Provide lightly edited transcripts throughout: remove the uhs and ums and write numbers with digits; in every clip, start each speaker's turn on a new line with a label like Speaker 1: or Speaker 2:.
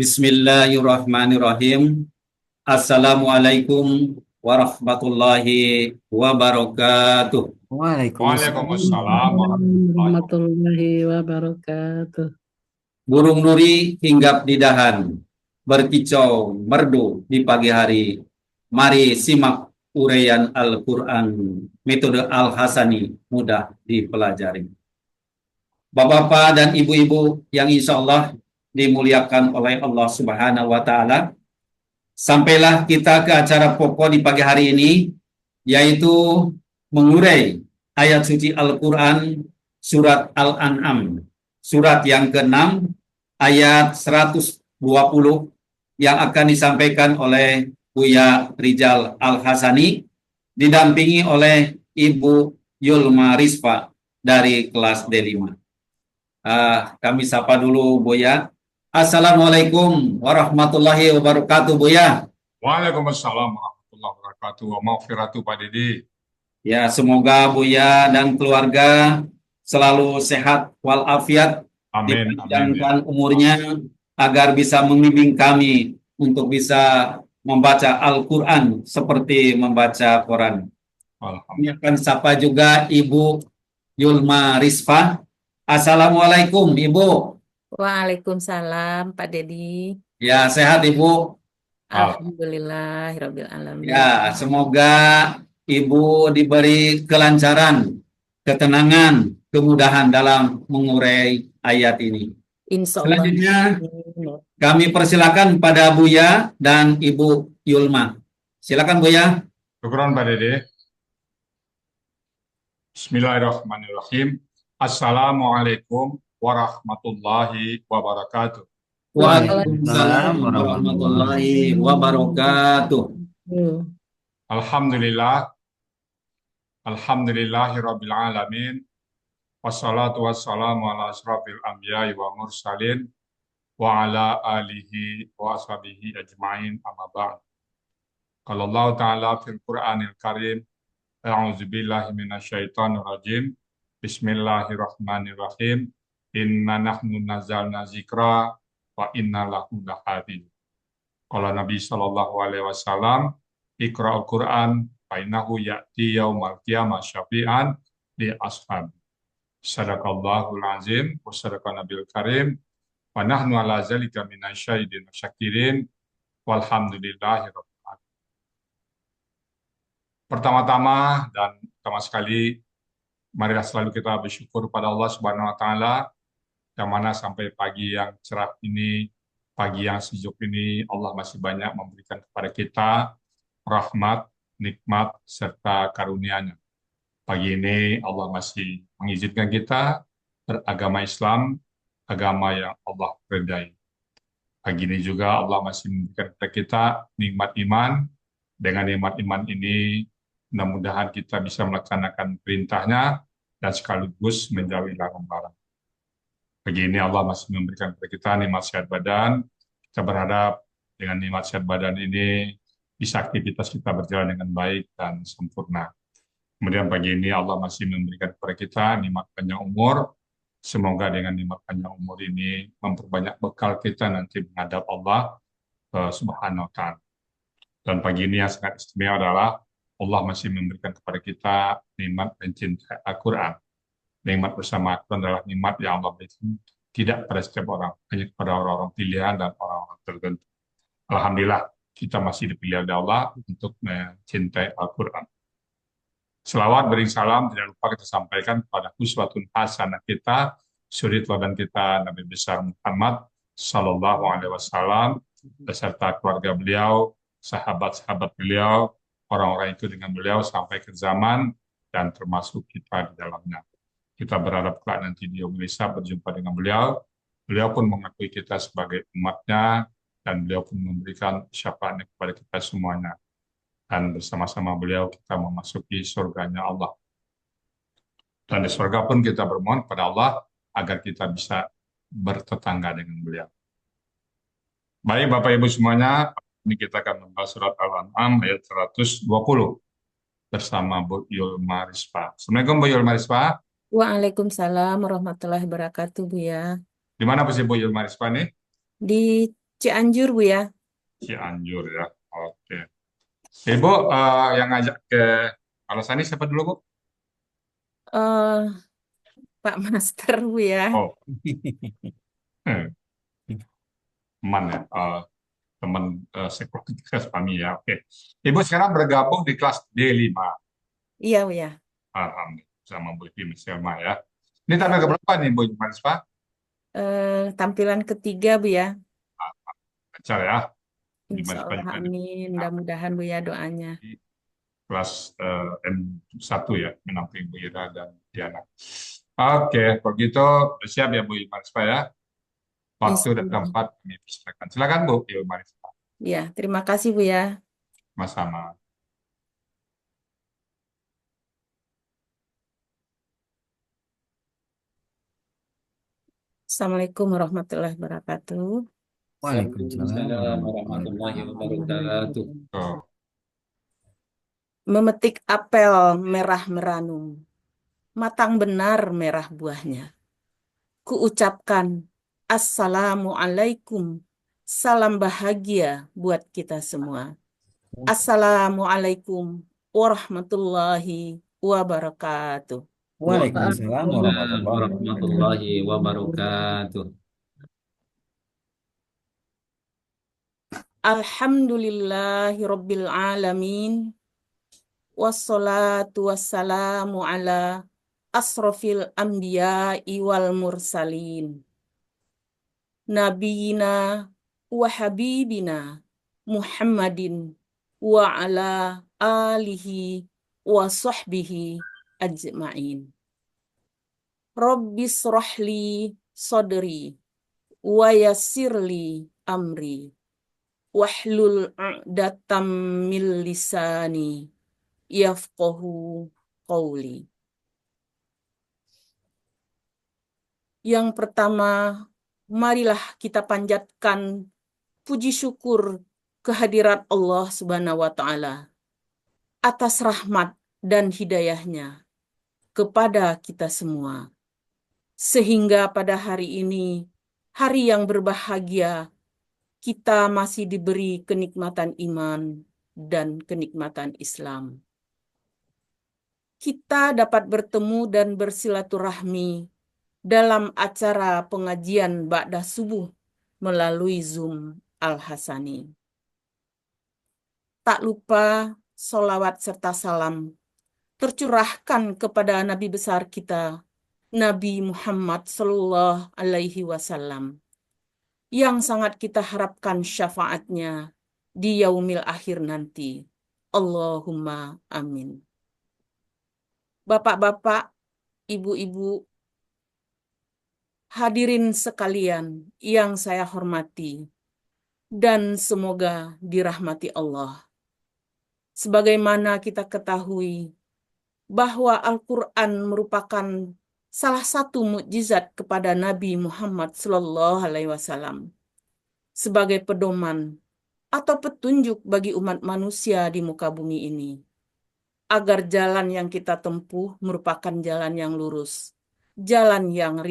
Speaker 1: Bismillahirrahmanirrahim. Assalamualaikum warahmatullahi wabarakatuh.
Speaker 2: Waalaikumsalam
Speaker 3: Waalaikumsalam
Speaker 2: warahmatullahi wabarakatuh.
Speaker 3: warahmatullahi wabarakatuh.
Speaker 1: Burung nuri hinggap di dahan, berkicau merdu di pagi hari. Mari simak uraian Al-Quran, metode Al-Hasani mudah dipelajari. Bapak-bapak dan ibu-ibu yang insya Allah dimuliakan oleh Allah Subhanahu wa Ta'ala, sampailah kita ke acara pokok di pagi hari ini, yaitu mengurai ayat suci Al-Quran surat Al-An'am, surat yang ke-6, ayat 120 yang akan disampaikan oleh Buya Rijal Al-Hasani, didampingi oleh Ibu Yulma Rispa dari kelas D5. Kami sapa dulu Buya. Assalamualaikum warahmatullahi wabarakatuh, Buya.
Speaker 3: Waalaikumsalam warahmatullahi wabarakatuh. Wa maghfiratu Pak Didi.
Speaker 1: Ya, semoga Buya dan keluarga selalu sehat walafiat,
Speaker 3: Amin, amin ya.
Speaker 1: dipanjangkan umurnya agar bisa membimbing kami untuk bisa membaca Al-Quran seperti membaca Quran. Ini
Speaker 3: Alhamdulillah.
Speaker 1: akan sapa juga Ibu Yulma Rispa. Assalamualaikum, Ibu.
Speaker 4: Waalaikumsalam Pak Dedi.
Speaker 1: Ya, sehat Ibu.
Speaker 4: Alhamdulillahirabbil alamin.
Speaker 1: Ya, semoga Ibu diberi kelancaran, ketenangan, kemudahan dalam mengurai ayat ini.
Speaker 4: Insya Allah.
Speaker 1: Selanjutnya kami persilakan pada Buya dan Ibu Yulma. Silakan Buya.
Speaker 3: Syukran Pak Didi. Bismillahirrahmanirrahim. Assalamualaikum warahmatullahi wabarakatuh.
Speaker 1: Waalaikumsalam warahmatullahi wabarakatuh.
Speaker 3: Alhamdulillah. Alhamdulillahirabbil alamin. Wassalatu wassalamu ala asrafil anbiya'i wa mursalin wa ala alihi wa ashabihi ajma'in, amma ba'd. Qala Allah Ta'ala fil Qur'anil Karim, a'udzu billahi minasyaitonir rajim. Bismillahirrahmanirrahim. Inna nahnu nazzalna dzikra wa inna lahu lahafidz. Qala Nabi sallallahu alaihi wasallam, Iqra'ul Qur'an fa innahu ya'ti yaumal qiyamah syafi'an li ashab. Sadaqallahul azim wa sadaqa nabil karim wa nahnu ala zalika minasyahidin syakirin walhamdulillahi rabbil alamin. Pertama-tama dan pertama sekali, marilah selalu kita bersyukur pada Allah Subhanahu wa taala, yang mana sampai pagi yang cerah ini, pagi yang sejuk ini, Allah masih banyak memberikan kepada kita rahmat, nikmat serta karunia-Nya. Pagi ini Allah masih mengizinkan kita beragama Islam, agama yang Allah ridai. Pagi ini juga Allah masih memberikan kepada kita nikmat iman. Dengan nikmat iman ini, mudah-mudahan kita bisa melaksanakan perintahnya dan sekaligus menjauhi larangan. Pagi ini Allah masih memberikan kepada kita nikmat sehat badan. Kita berharap dengan nikmat sehat badan ini bisa aktivitas kita berjalan dengan baik dan sempurna. Kemudian pagi ini Allah masih memberikan kepada kita nikmat panjang umur. Semoga dengan nikmat panjang umur ini memperbanyak bekal kita nanti menghadap Allah Subhanahu wa Ta'ala. Dan pagi ini yang sangat istimewa adalah Allah masih memberikan kepada kita nikmat mencintai Al-Quran. Nikmat bersama Al-Quran adalah nikmat yang Allah berikan tidak pada setiap orang, hanya kepada orang-orang pilihan dan orang-orang tertentu. Alhamdulillah, kita masih dipilih oleh Allah untuk mencintai Al-Quran. Selawat beri salam tidak lupa kita sampaikan kepada uswatun hasanah kita, suri teladan kita Nabi besar Muhammad sallallahu alaihi wasallam beserta keluarga beliau, sahabat-sahabat beliau, orang-orang itu dengan beliau sampai ke zaman dan termasuk kita di dalamnya. Kita berharap kelak nanti di yaumul hisab berjumpa dengan beliau. Beliau pun mengakui kita sebagai umatnya dan beliau pun memberikan syafaatnya kepada kita semuanya. Dan bersama-sama beliau kita memasuki surganya Allah. Dan di surga pun kita bermohon kepada Allah agar kita bisa bertetangga dengan beliau. Baik Bapak Ibu semuanya, ini kita akan membahas surat Al-An'am ayat 120 bersama Bu Yulma Rispa. Assalamualaikum Bu Yulma Rispa.
Speaker 4: Waalaikumsalam warahmatullahi wabarakatuh Bu ya.
Speaker 3: Di mana posisi Bu Yulma Rispa nih?
Speaker 4: Di Cianjur, Bu ya.
Speaker 3: Cianjur ya. Oke. Ibu yang ngajak ke Alasani siapa dulu, Bu?
Speaker 4: Eh, Pak Master, Bu ya.
Speaker 3: Oh, teman ya. Teman sekelas kami ya. Oke. Ibu sekarang bergabung di kelas D5.
Speaker 4: Iya, Bu ya.
Speaker 3: Alhamdulillah. Sama Bu Ibu Selma ya. Ini tampil keberapa nih, Bu Marispa?
Speaker 4: Tampilan ketiga, Bu ya.
Speaker 3: Lancar ya. Bu
Speaker 4: Insya
Speaker 3: Marispa
Speaker 4: Allah,
Speaker 3: juga
Speaker 4: amin. Mudah-mudahan, Bu ya, doanya.
Speaker 3: di kelas M1 ya, menampingi Bu Ira dan Diana. Oke, kalau gitu siap ya Bu Marispa ya. Waktu
Speaker 4: Insya
Speaker 3: dan
Speaker 4: Allah.
Speaker 3: tempat kami persilakan. Silakan Bu Marispa.
Speaker 4: Ya, terima kasih, Bu ya.
Speaker 3: Sama-sama.
Speaker 4: Assalamualaikum warahmatullahi wabarakatuh.
Speaker 2: Waalaikumsalam
Speaker 1: warahmatullahi
Speaker 2: warahmatullahi
Speaker 1: wabarakatuh.
Speaker 3: Tuh.
Speaker 4: Memetik apel merah meranum, matang benar merah buahnya. Kuucapkan Assalamualaikum, salam bahagia buat kita semua. Assalamualaikum warahmatullahi wabarakatuh.
Speaker 2: Waalaikumsalam
Speaker 1: Warahmatullahi wabarakatuh.
Speaker 4: Alhamdulillahi rabbil alamin. Wassalatu wassalamu ala asrofil anbiya'i wal mursalin. Nabiyina wa habibina Muhammadin wa ala alihi wa sahbihi ajma'in. Rabbis rohli sodri wa yassirli amri wahlul uqdatam min lisani yafqahu qawli. Yang pertama, marilah kita panjatkan puji syukur kehadirat Allah Subhanahu wa Ta'ala atas rahmat dan hidayahnya kepada kita semua. Sehingga pada hari ini, hari yang berbahagia, kita masih diberi kenikmatan iman dan kenikmatan Islam. Kita dapat bertemu dan bersilaturahmi dalam acara pengajian Ba'da Subuh melalui Zoom Al-Hasani. Tak lupa solawat serta salam tercurahkan kepada Nabi besar kita, Nabi Muhammad Sallallahu Alaihi Wasallam, yang sangat kita harapkan syafaatnya di yaumil akhir nanti. Allahumma amin. Bapak-bapak, ibu-ibu, hadirin sekalian yang saya hormati, dan semoga dirahmati Allah. Sebagaimana kita ketahui bahwa Al-Quran merupakan salah satu mukjizat kepada Nabi Muhammad SAW sebagai pedoman atau petunjuk bagi umat manusia di muka bumi ini, agar jalan yang kita tempuh merupakan jalan yang lurus, jalan yang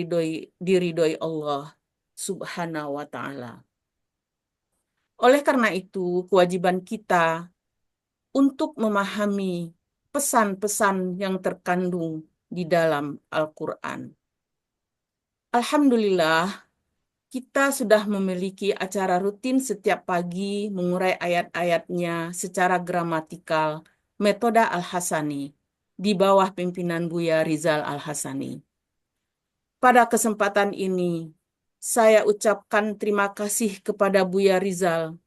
Speaker 4: diridhoi Allah Subhanahu wa Ta'ala. Oleh karena itu, kewajiban kita untuk memahami pesan-pesan yang terkandung di dalam Al-Quran. Alhamdulillah, kita sudah memiliki acara rutin setiap pagi mengurai ayat-ayatnya secara gramatikal, metode Al-Hasani, di bawah pimpinan Buya Rizal Al-Hasani. Pada kesempatan ini, saya ucapkan terima kasih kepada Buya Rizal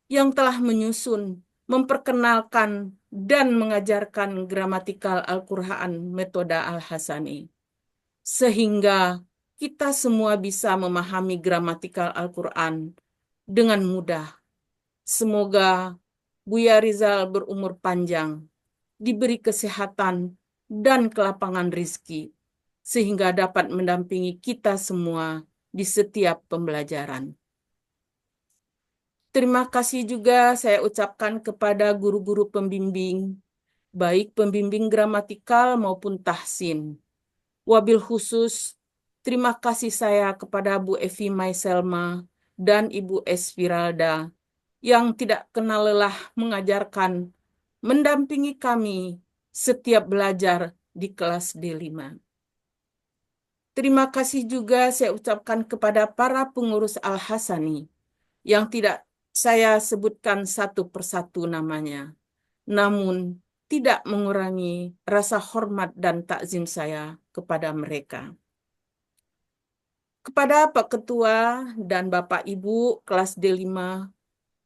Speaker 4: yang telah menyusun, memperkenalkan, dan mengajarkan gramatikal Al-Quran metode Al-Hasani. Sehingga kita semua bisa memahami gramatikal Al-Quran dengan mudah. Semoga Buya Rizal berumur panjang, diberi kesehatan dan kelapangan rizki, sehingga dapat mendampingi kita semua di setiap pembelajaran. Terima kasih juga saya ucapkan kepada guru-guru pembimbing, baik pembimbing gramatikal maupun tahsin. Wabil khusus, terima kasih saya kepada Bu Evi Maiselma dan Ibu Esviralda yang tidak kenal lelah mengajarkan, mendampingi kami setiap belajar di kelas D5. Terima kasih juga saya ucapkan kepada para pengurus Al-Hasani yang tidak saya sebutkan satu persatu namanya, namun tidak mengurangi rasa hormat dan takzim saya kepada mereka. Kepada Pak Ketua dan Bapak Ibu kelas D5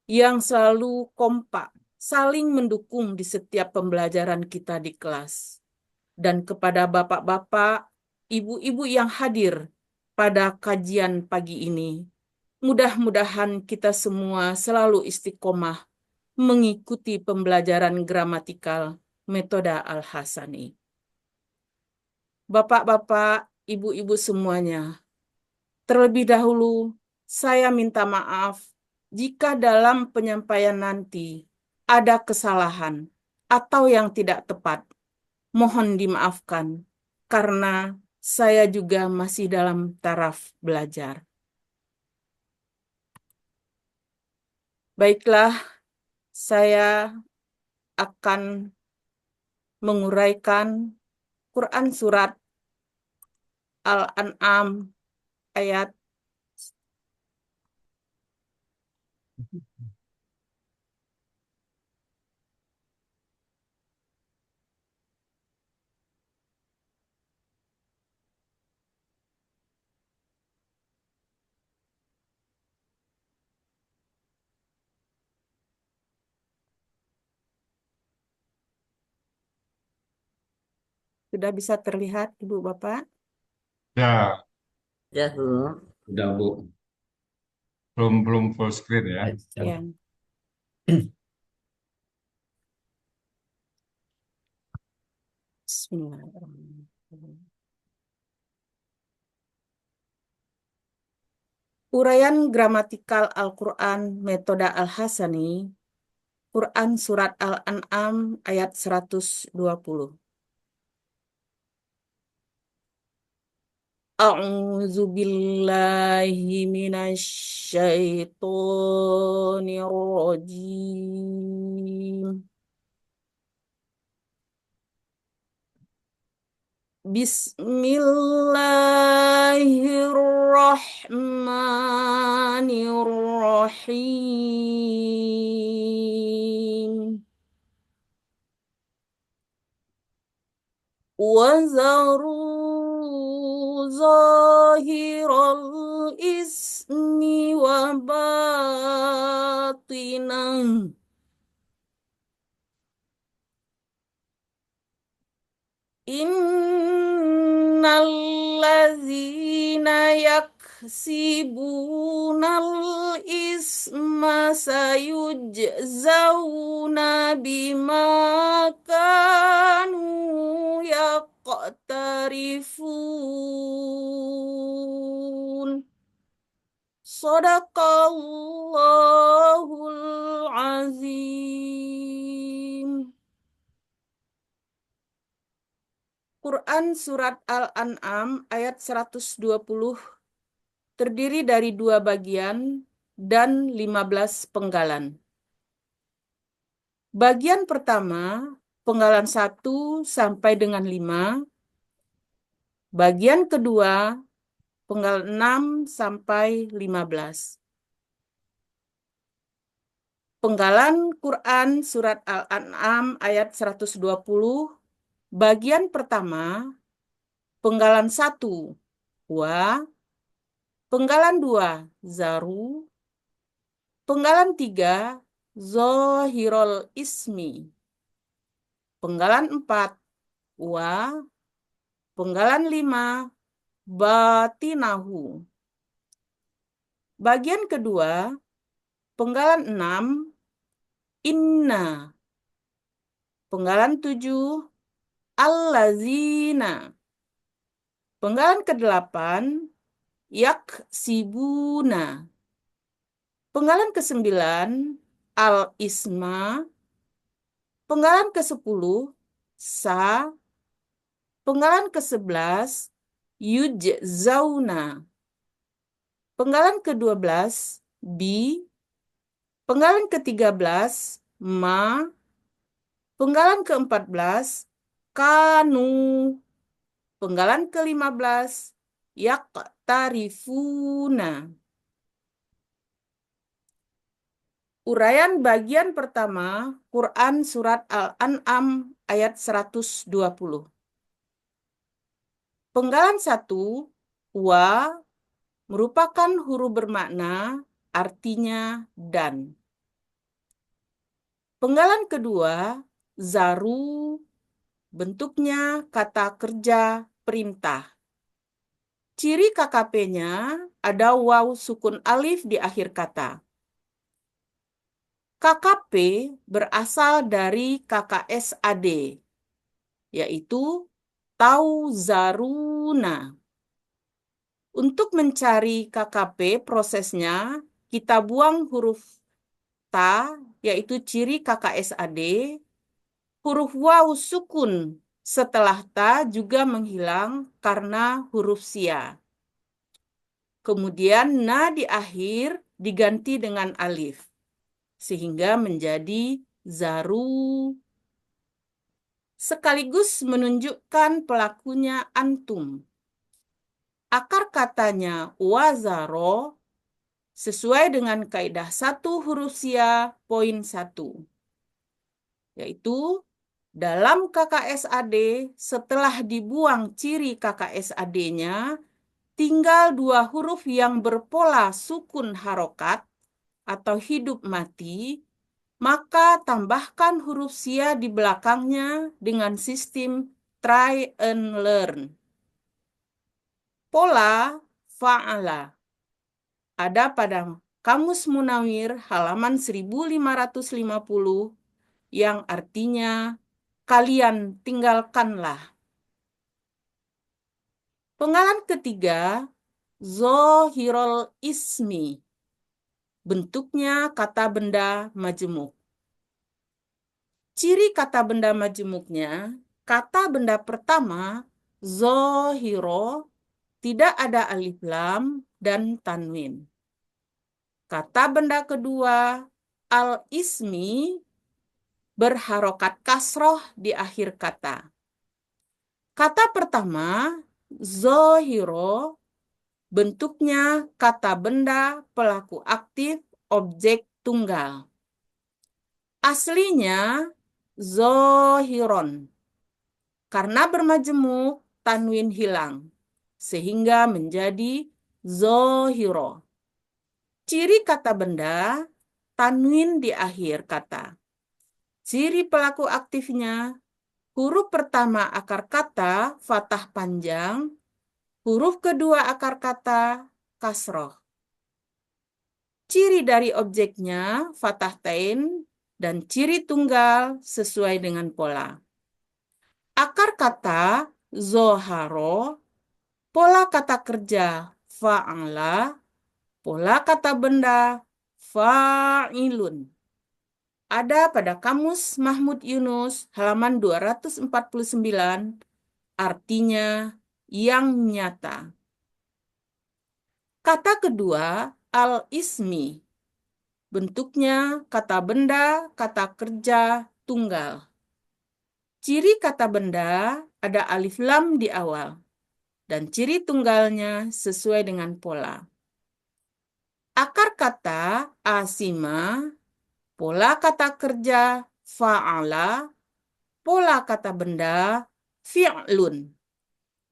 Speaker 4: yang selalu kompak, saling mendukung di setiap pembelajaran kita di kelas. Dan kepada bapak-bapak, ibu-ibu yang hadir pada kajian pagi ini, mudah-mudahan kita semua selalu istiqomah mengikuti pembelajaran gramatikal metode Al-Hasani. Bapak-bapak, ibu-ibu semuanya, terlebih dahulu saya minta maaf jika dalam penyampaian nanti ada kesalahan atau yang tidak tepat. Mohon dimaafkan karena saya juga masih dalam taraf belajar. Baiklah, saya akan menguraikan Quran Surat Al-An'am ayat sudah bisa terlihat, Ibu Bapak?
Speaker 3: Ya,
Speaker 2: Ya, Bu.
Speaker 1: Udah, Bu.
Speaker 3: belum full screen ya.
Speaker 4: Ya. Bismillahirrahmanirrahim. Uraian gramatikal Al-Quran metode Al-Hasani, Quran Surat Al-An'am ayat 120. A'udzu billahi minasyaitonir rajim. Bismillahirrahmanirrahim. وَذَرُوا ظَاهِرَ الْإِثْمِ وَبَاطِنَهُ Innalladzina yaksibunal isma sayujzauna bima kanu yaqtarifun. Shadaqallahul azim. Quran Surat Al-An'am ayat 120 terdiri dari 2 bagian dan 15 penggalan. Bagian pertama, penggalan 1 sampai dengan 5. Bagian kedua, penggalan 6 sampai 15. Penggalan Quran Surat Al-An'am ayat 120. Bagian pertama, penggalan 1, wa, penggalan 2, zaru, penggalan 3, zohirol ismi, penggalan 4, wa, penggalan 5, batinahu. Bagian kedua, penggalan 6, inna, penggalan 7, allazina. Penggalan ke-8, yaksibuna. Penggalan ke-9, al-isma. Penggalan ke-10, sa. Penggalan ke-11, yujzauna. Penggalan ke-12, bi. Penggalan ke-13, ma. Penggalan ke-14, kanu. Penggalan ke-15, yaqtarifuna. Uraian bagian pertama, Quran Surat Al-An'am ayat 120. Penggalan 1, wa, merupakan huruf bermakna, artinya dan. Penggalan kedua, zaru, bentuknya kata kerja perintah. Ciri KKP-nya ada waw sukun alif di akhir kata. KKP berasal dari KKSAD, yaitu tauzaruna. Untuk mencari KKP prosesnya, kita buang huruf ta, yaitu ciri KKSAD. Huruf waw sukun setelah ta juga menghilang karena huruf sia. Kemudian na di akhir diganti dengan alif, sehingga menjadi zaru. Sekaligus menunjukkan pelakunya antum. Akar katanya wazaro sesuai dengan kaidah 1 huruf sia poin 1. Yaitu dalam KKSAD setelah dibuang ciri KKSAD-nya tinggal 2 huruf yang berpola sukun harokat atau hidup mati, maka tambahkan huruf sia di belakangnya dengan sistem try and learn. Pola fa'ala ada pada Kamus Munawir halaman 1550 yang artinya kalian tinggalkanlah. Penggalan ketiga, zohirul ismi. Bentuknya kata benda majemuk. Ciri kata benda majemuknya, kata benda pertama, zohiro, tidak ada alif lam dan tanwin. Kata benda kedua, al-ismi, berharokat kasroh di akhir kata. Kata pertama, zohiro, bentuknya kata benda pelaku aktif objek tunggal. Aslinya zohiron. Karena bermajemuk, tanwin hilang, sehingga menjadi zohiro. Ciri kata benda, tanwin di akhir kata. Ciri pelaku aktifnya, huruf pertama akar kata fathah panjang, huruf kedua akar kata kasroh. Ciri dari objeknya fathah tain dan ciri tunggal sesuai dengan pola. Akar kata zoharo, pola kata kerja fa'ala, pola kata benda fa'ilun. Ada pada Kamus Mahmud Yunus halaman 249, artinya yang nyata. Kata kedua, al-ismi. Bentuknya kata benda, kata kerja, tunggal. Ciri kata benda ada alif lam di awal, dan ciri tunggalnya sesuai dengan pola. Akar kata asima, pola kata kerja fa'ala, pola kata benda fi'lun.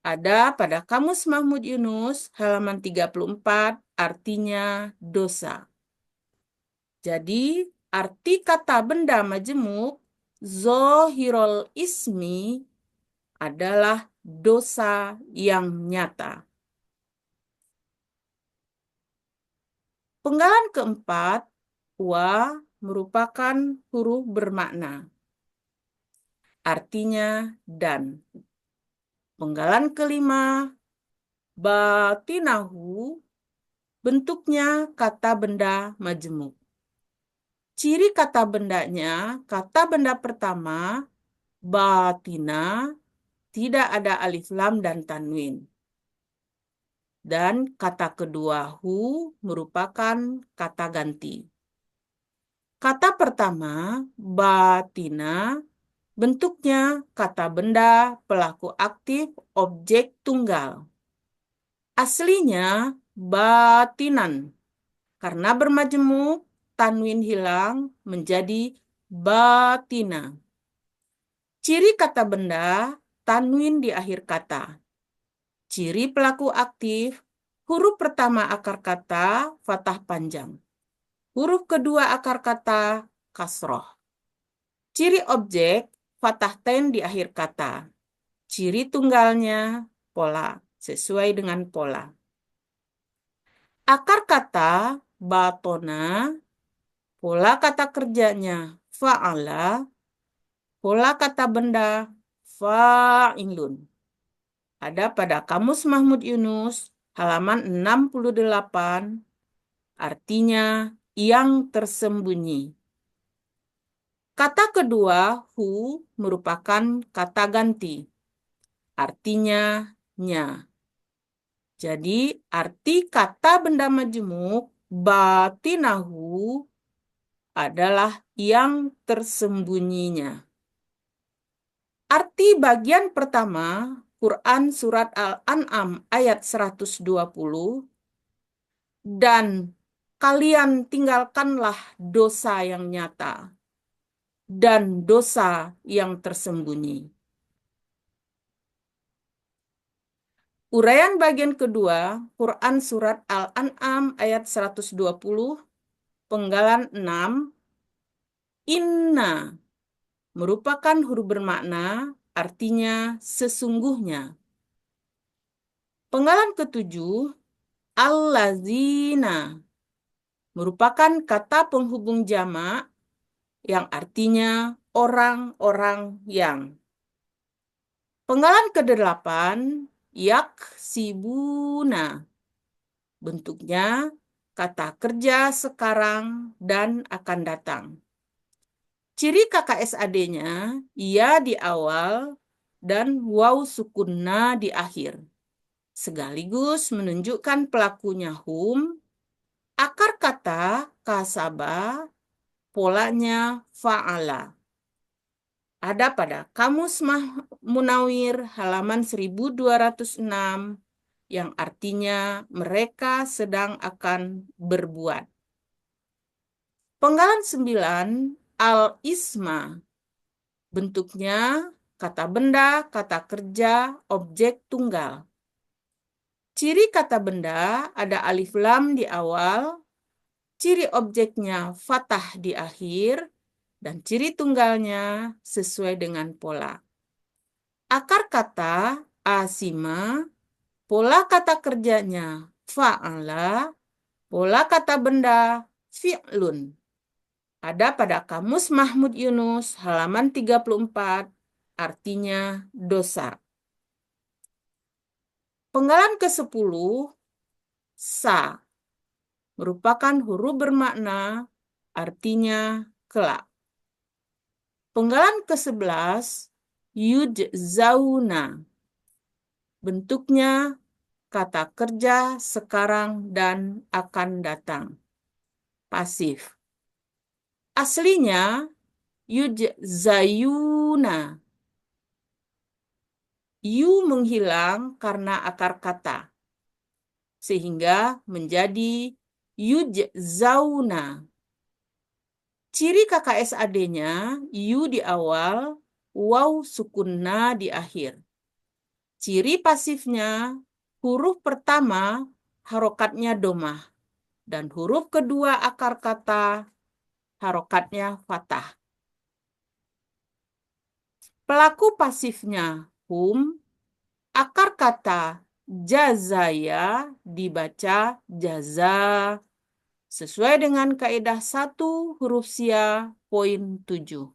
Speaker 4: Ada pada Kamus Mahmud Yunus halaman 34, artinya dosa. Jadi, arti kata benda majemuk, zohirul ismi, adalah dosa yang nyata. Penggalan keempat, wa, merupakan huruf bermakna. Artinya dan. Penggalan kelima, batinahu, bentuknya kata benda majemuk. Ciri kata bendanya, kata benda pertama, batina, tidak ada alif lam dan tanwin. Dan kata kedua hu merupakan kata ganti. Kata pertama, batina, bentuknya kata benda, pelaku aktif, objek tunggal. Aslinya batinan. Karena bermajemuk, tanwin hilang menjadi batina. Ciri kata benda, tanwin di akhir kata. Ciri pelaku aktif, huruf pertama akar kata fathah panjang. Huruf kedua akar kata kasroh. Ciri objek, fathah ten di akhir kata. Ciri tunggalnya, pola, sesuai dengan pola. Akar kata batona, pola kata kerjanya fa'ala, pola kata benda fa'ilun. Ada pada Kamus Mahmud Yunus, halaman 68, artinya yang tersembunyi. Kata kedua, hu, merupakan kata ganti. Artinya nya. Jadi, arti kata benda majemuk, batinahu, adalah yang tersembunyinya. Arti bagian pertama, Quran Surat Al-An'am ayat 120, dan kalian tinggalkanlah dosa yang nyata dan dosa yang tersembunyi. Uraian bagian kedua, Quran Surat Al-An'am ayat 120, penggalan 6, inna merupakan huruf bermakna, artinya sesungguhnya. Penggalan ketujuh, allazina merupakan kata penghubung jamak yang artinya orang-orang yang. Penggalan ke-8, yaksibuna. Bentuknya kata kerja sekarang dan akan datang. Ciri KKSAD-nya, ya di awal dan waw sukunna di akhir. Sekaligus menunjukkan pelakunya hum, akar kata kasaba, polanya fa'ala. Ada pada Kamus Munawir halaman 1206 yang artinya mereka sedang akan berbuat. Penggalan 9, al-isma. Bentuknya kata benda, kata kerja, objek tunggal. Ciri kata benda ada alif lam di awal, ciri objeknya fathah di akhir, dan ciri tunggalnya sesuai dengan pola. Akar kata asima, pola kata kerjanya fa'ala, pola kata benda fi'lun. Ada pada Kamus Mahmud Yunus halaman 34, artinya dosa. Penggalan ke-10, sa, merupakan huruf bermakna, artinya kelak. Penggalan ke-11, yujzauna. Bentuknya kata kerja sekarang dan akan datang. Pasif. Aslinya yujzayuna. Yu menghilang karena akar kata, sehingga menjadi yujzauna. Ciri KKSAD-nya, yu di awal, waw sukunna di akhir. Ciri pasifnya, huruf pertama harokatnya domah, dan huruf kedua akar kata harokatnya fathah. Pelaku pasifnya hum, akar kata jazaya dibaca jaza, sesuai dengan kaidah 1 huruf sia poin 7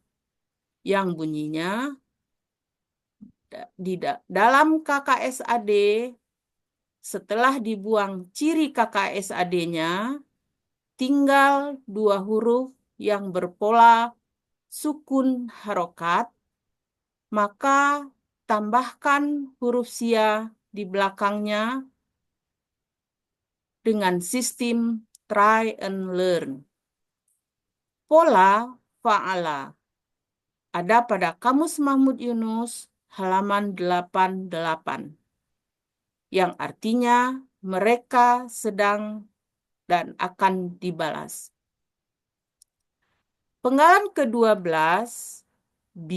Speaker 4: yang bunyinya dalam KKSAD setelah dibuang ciri KKSAD-nya tinggal 2 huruf yang berpola sukun harokat, maka tambahkan huruf sia di belakangnya dengan sistem try and learn. Pola fa'ala ada pada Kamus Mahmud Yunus halaman 88 yang artinya mereka sedang dan akan dibalas. Penggalan ke-12 B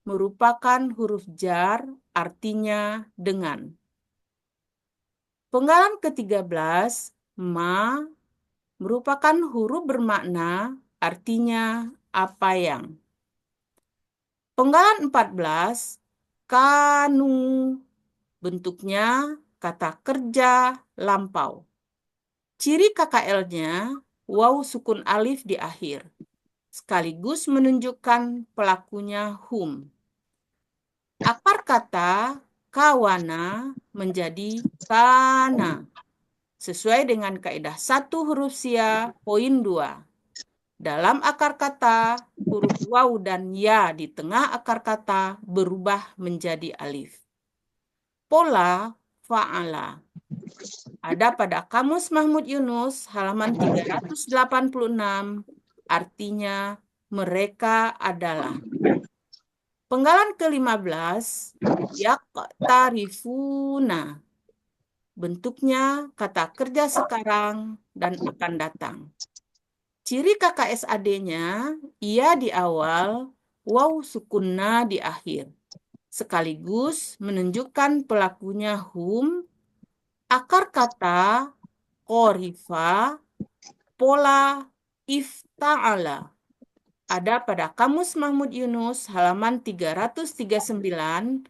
Speaker 4: merupakan huruf jar artinya dengan. Penggalan ke-13 ma merupakan huruf bermakna artinya apa yang. Penggalan 14 kanu bentuknya kata kerja lampau. Ciri KKL-nya waw sukun alif di akhir, sekaligus menunjukkan pelakunya hum. Akar kata kawana menjadi kana, sesuai dengan kaidah 1 huruf sia poin 2. Dalam akar kata, huruf waw dan ya di tengah akar kata berubah menjadi alif. Pola fa'ala ada pada Kamus Mahmud Yunus halaman 386, artinya mereka adalah. Penggalan ke-15 yaqtarifuna, bentuknya kata kerja sekarang dan akan datang. Ciri KKSAD-nya ia di awal, waw sukunna di akhir, sekaligus menunjukkan pelakunya hum. Akar kata qorifa, pola ifta'ala ada pada Kamus Mahmud Yunus halaman 339,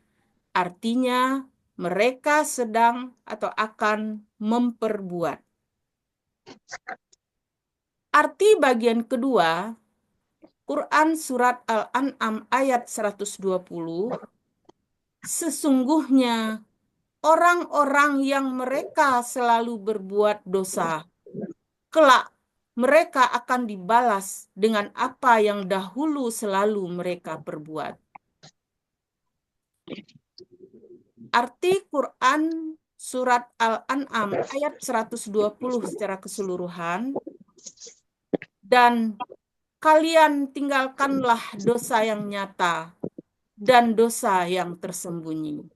Speaker 4: artinya mereka sedang atau akan memperbuat. Arti bagian kedua, Quran Surat Al-An'am ayat 120, sesungguhnya orang-orang yang mereka selalu berbuat dosa, kelak mereka akan dibalas dengan apa yang dahulu selalu mereka perbuat. Arti Quran Surat Al-An'am ayat 120 secara keseluruhan, dan kalian tinggalkanlah dosa yang nyata dan dosa yang tersembunyi.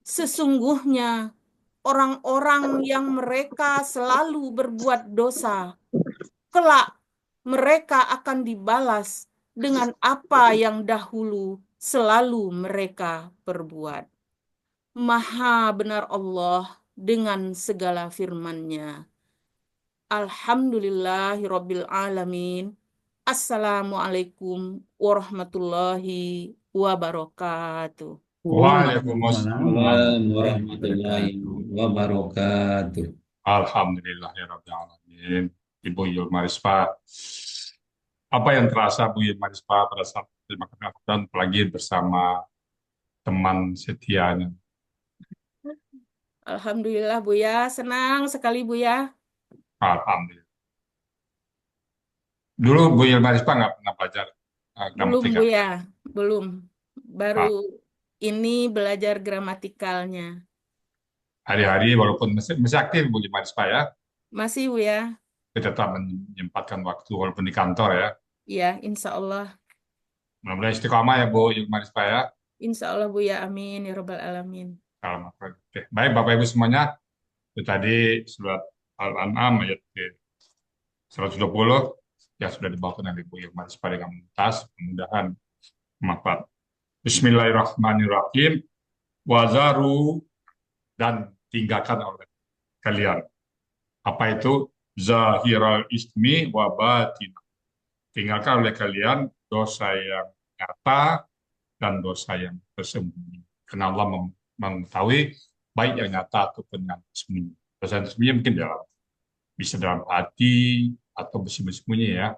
Speaker 4: Sesungguhnya orang-orang yang mereka selalu berbuat dosa, kelak mereka akan dibalas dengan apa yang dahulu selalu mereka perbuat. Maha benar Allah dengan segala firman-Nya. Alhamdulillahirabbil alamin. Assalamualaikum warahmatullahi wabarakatuh.
Speaker 3: Waalaikumsalam
Speaker 1: Warahmatullahi wabarakatuh.
Speaker 3: Alhamdulillahirrahmanirrahim. Ibu Yulmarispa, apa yang terasa Bu Yulmarispa pada saat terima kasih dan apalagi bersama teman setianya?
Speaker 4: Alhamdulillah Buya, senang sekali Buya.
Speaker 3: Alhamdulillah. Dulu Bu Yulmarispa nggak pernah belajar
Speaker 4: Belum
Speaker 3: gramatika?
Speaker 4: Buya, belum. Baru ini belajar gramatikalnya.
Speaker 3: Hari-hari walaupun masih aktif Bu Yulmarispa ya,
Speaker 4: Masih Buya?
Speaker 3: kita tetap menyempatkan waktu walaupun di kantor ya.
Speaker 4: Ya, insya Allah.
Speaker 3: Mudah-mudahan istiqomah ya Bu Yulmarispa ya.
Speaker 4: Insya Allah Buya, amin ya rabbal alamin.
Speaker 3: Oke. Baik Bapak Ibu semuanya, itu tadi surat Al-An'am ayat ke 120 yang sudah dibawakan oleh Bu Yulmarispa dengan tuntas, mudah-mudahan bermanfaat. Bismillahirrahmanirrahim. Wazaru, dan tinggalkan oleh kalian. Apa itu? Zahiral ismi wa batin. Tinggalkan oleh kalian dosa yang nyata dan dosa yang tersembunyi. Karena Allah mengetahui baik yang nyata ataupun yang tersembunyi. Dosa yang tersembunyi mungkin bisa dalam hati atau bersembunyi ya.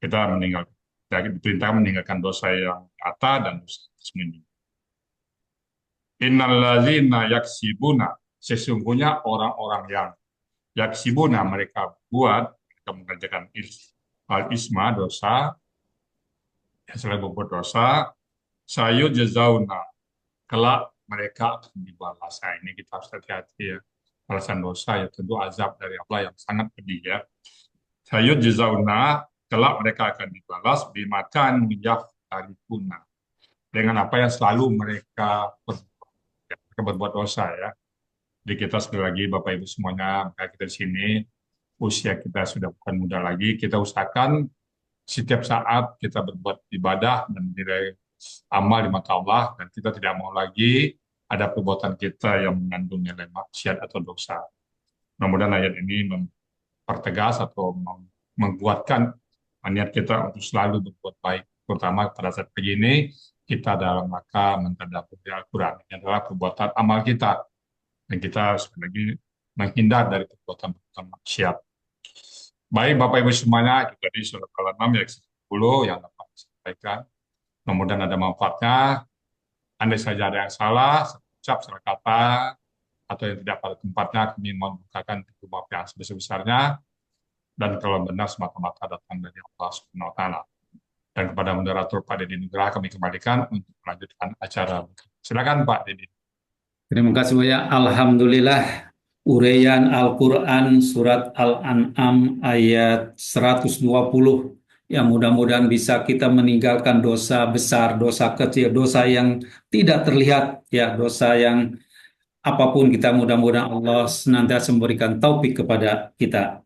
Speaker 3: Kita diperintahkan meninggalkan dosa yang nyata dan dosa yang tersembunyi. Innallazina yaksibuna, sesungguhnya orang-orang yang yaksibuna mereka mengerjakan al-isma dosa, yang selain berbuat dosa, sayujzauna, kelak mereka akan dibalas. Nah, ini kita harus hati-hati ya. alasan dosa, ya tentu azab dari Allah yang sangat pedih ya. Sayud jazauna, kelak mereka akan dibalas bimakan yaftarikuna, dengan apa yang selalu mereka berbuat dosa ya. Jadi kita sekali lagi Bapak Ibu semuanya, maka kita di sini usia kita sudah bukan muda lagi, kita usahakan setiap saat kita berbuat ibadah dan nilai amal di mata Allah, dan kita tidak mau lagi ada perbuatan kita yang mengandung nilai maksiat atau dosa. Mudah-mudahan ayat ini mempertegas atau menguatkan niat kita untuk selalu berbuat baik, terutama pada saat begini kita dalam rangka mentadabburi Al-Quran. Ini adalah perbuatan amal kita, dan kita sekali lagi menghindar dari perbuatan-perbuatan maksiat. Baik Bapak Ibu semuanya, itu tadi surat Al-An'am ayat 10 yang dapat disampaikan. Mudah-mudahan ada manfaatnya. Andai saja ada yang salah, salah ucap, salah kata, atau yang tidak pada tempatnya, kami mohon bukakan pintu maaf yang sebesar-besarnya. Dan kalau benar semata-mata datang dari Allah Subhanahu wa Ta'ala. Dan kepada moderator Pak Deddy Nugraha kami kembalikan untuk melanjutkan acara. Silakan Pak Deddy.
Speaker 1: Terima kasih banyak. Alhamdulillah, uraian Al-Quran surat Al-An'am ayat 120 yang mudah-mudahan bisa kita meninggalkan dosa besar, dosa kecil, dosa yang tidak terlihat, ya, dosa yang apapun kita, mudah-mudahan Allah senantiasa memberikan taufik kepada kita.